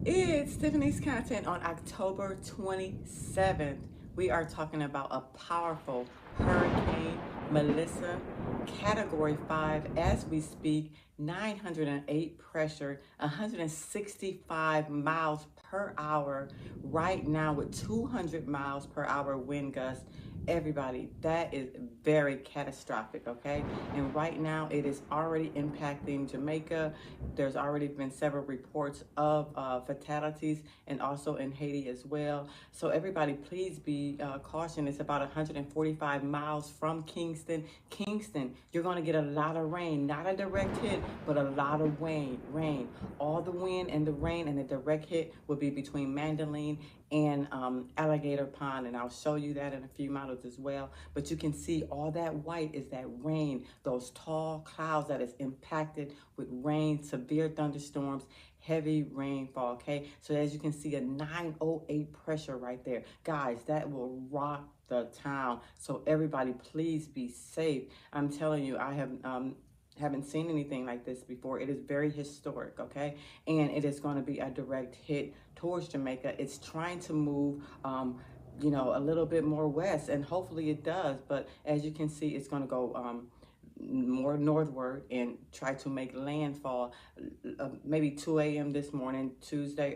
It's Tiffany's content on October 27th. We are talking about a powerful Hurricane Melissa, Category 5 as we speak, 908 pressure, 165 miles per hour right now with 200 miles per hour wind gusts. Everybody, that is very catastrophic, okay? And right now it is already impacting Jamaica. There's already been several reports of fatalities and also in Haiti as well. So everybody, please be cautious. It's about 145 miles from Kingston. Kingston, you're going to get a lot of rain, not a direct hit, but a lot of rain. All the wind and the rain and the direct hit will be between Mandolin and Alligator Pond, and I'll show you that in a few models as well. But you can see all that white is that rain, those tall clouds that is impacted with rain, severe thunderstorms, heavy rainfall, okay? So as you can see, a 908 pressure right there. Guys, that will rock the town. So everybody, please be safe. I'm telling you, I haven't seen anything like this before. It is very historic, okay? And it is going to be a direct hit towards Jamaica. It's trying to move a little bit more west, and hopefully it does. But as you can see, it's going to go more northward and try to make landfall maybe 2 a.m. this morning,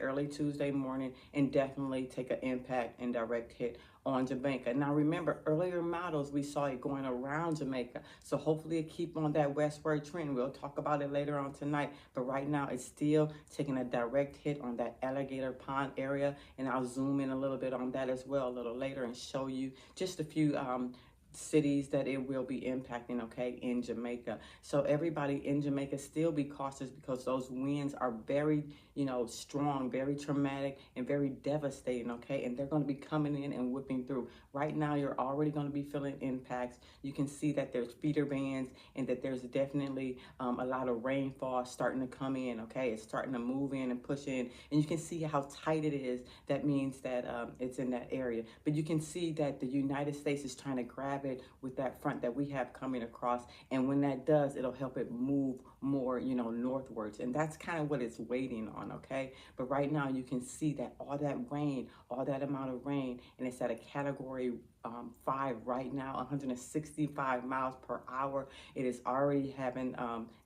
early Tuesday morning, and definitely take an impact and direct hit on Jamaica. Now remember, earlier models, we saw it going around Jamaica. So hopefully it keep on that westward trend. We'll talk about it later on tonight. But right now it's still taking a direct hit on that Alligator Pond area. And I'll zoom in a little bit on that as well a little later and show you just a few cities that it will be impacting, okay, in Jamaica. So everybody in Jamaica, still be cautious because those winds are very, strong, very traumatic and very devastating, okay? And they're going to be coming in and whipping through. Right now, you're already going to be feeling impacts. You can see that there's feeder bands and that there's definitely a lot of rainfall starting to come in, okay? It's starting to move in and push in. And you can see how tight it is. That means that it's in that area. But you can see that the United States is trying to grab it with that front that we have coming across, and when that does, it'll help it move more northwards, and that's kind of what it's waiting on, okay? But right now you can see that all that rain, all that amount of rain, and it's at a category 5 right now, 165 miles per hour. It is already having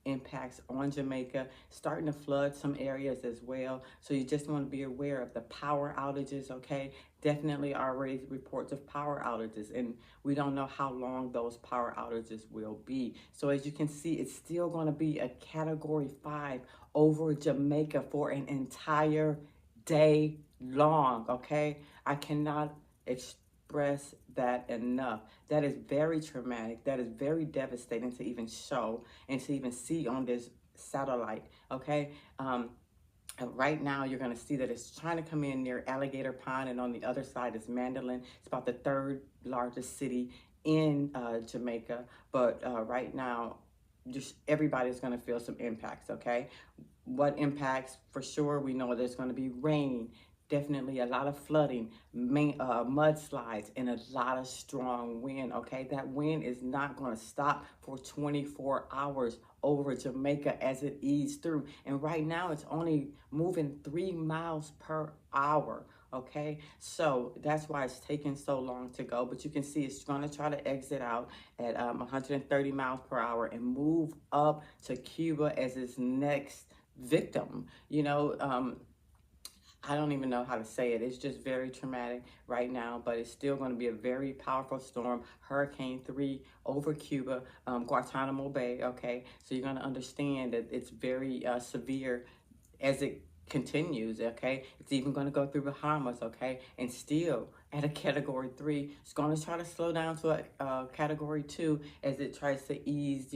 impacts on Jamaica, starting to flood some areas as well. So you just want to be aware of the power outages, okay? Definitely already reports of power outages, and we don't know how long those power outages will be. So as you can see, it's still going to be a category 5 over Jamaica for an entire day long, okay? I cannot express that enough. That is very traumatic. That is very devastating to even show and to even see on this satellite, okay? Right now, you're going to see that it's trying to come in near Alligator Pond, and on the other side is Mandolin. It's about the third largest city in Jamaica, but right now, just everybody's going to feel some impacts, okay? What impacts? For sure, we know there's going to be rain, definitely a lot of flooding, mudslides, and a lot of strong wind, okay? That wind is not going to stop for 24 hours over Jamaica as it eases through. And right now, it's only moving 3 miles per hour, okay? So that's why it's taking so long to go. But you can see it's going to try to exit out at 130 miles per hour and move up to Cuba as its next victim, I don't even know how to say it. It's just very traumatic right now, but it's still going to be a very powerful storm. Hurricane 3 over Cuba, Guantanamo Bay, okay? So you're going to understand that it's very severe as it continues, okay? It's even going to go through Bahamas, okay? And still at a category 3, it's going to try to slow down to a category 2 as it tries to ease,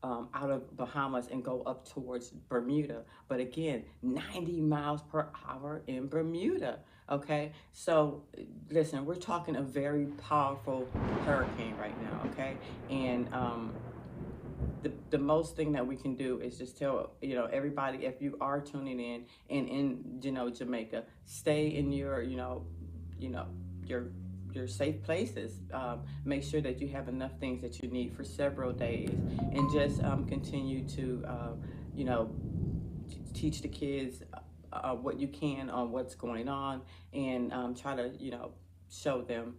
out of Bahamas and go up towards Bermuda. But again, 90 miles per hour in Bermuda, okay? So listen, we're talking a very powerful hurricane right now, okay? And the most thing that we can do is just tell everybody, if you are tuning in and in Jamaica, stay in your your safe places. Make sure that you have enough things that you need for several days, and just continue to teach the kids what you can on what's going on, and try to, show them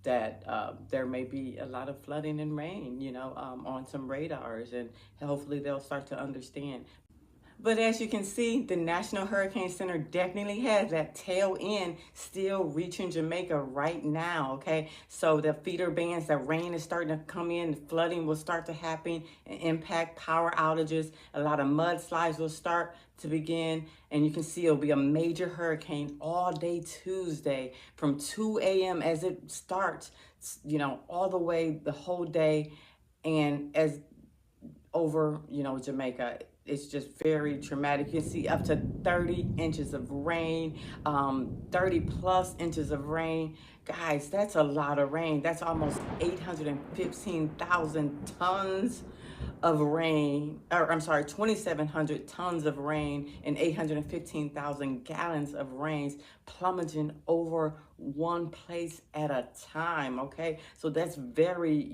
that there may be a lot of flooding and rain, on some radars, and hopefully they'll start to understand. But as you can see, the National Hurricane Center definitely has that tail end still reaching Jamaica right now, okay? So the feeder bands, the rain is starting to come in, flooding will start to happen and impact power outages. A lot of mudslides will start to begin, and you can see it'll be a major hurricane all day Tuesday from 2 a.m. as it starts, all the way the whole day, and as over, Jamaica. It's just very traumatic. You can see up to 30 inches of rain, 30 plus inches of rain. Guys, that's a lot of rain. That's almost 815,000 tons of rain, or I'm sorry, 2,700 tons of rain and 815,000 gallons of rains plummeting over one place at a time, okay? So that's very,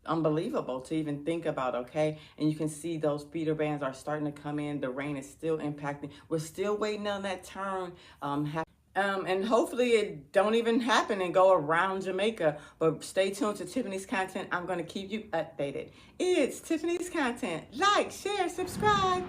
unbelievable to even think about, okay? And you can see those feeder bands are starting to come in. The rain is still impacting. We're still waiting on that turn, and hopefully it don't even happen and go around Jamaica. But stay tuned to Tiffany's Content. I'm going to keep you updated. It's Tiffany's Content. Like, share, subscribe.